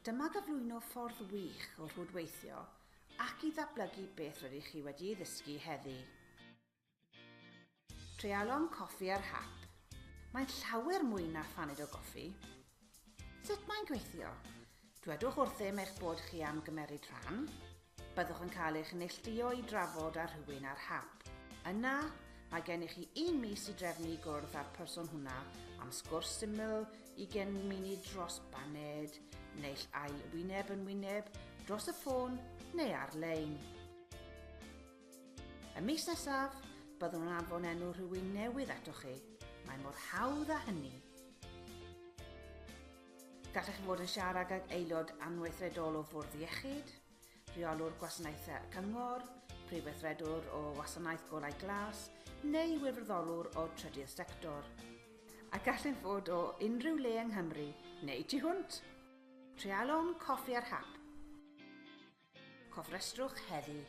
Dyma gyflwyno ffordd wych o rhwydweithio ac i ddatblygu beth rydych chi wedi ddysgu heddi. Treialon coffi ar hap. Mae'n llawer mwy na phaned o goffi. Sut mae'n gweithio? Dwedwch wrthym eich bod chi am gymeryd rhan. Byddwch yn cael eich neilltuo i drafod â rhywun ar hap. Yna, mae gennych chi 1 mis i drefnu gwrdd â'r person hwnna am sgwrs syml 20 munud dros baned, neu ail wyneb yn wyneb, dros y ffôn neu ar-lein. Y mis nesaf, byddwn yn anfon enw rhywun newydd atoch chi. Mae mor hawdd â hynny. Gallech chi fod yn siarad ag aelod anweithredol o Fwrdd Iechyd, rheolwr gwasanaethau cyngor, prifweithredwr o wasanaeth golau glas, neu wirfoddolwr o trydydd sector. A gallech fod o unrhyw le yng Nghymru, neu tu hwnt. Treialon coffi ar hap. Cofrestrwch heddi.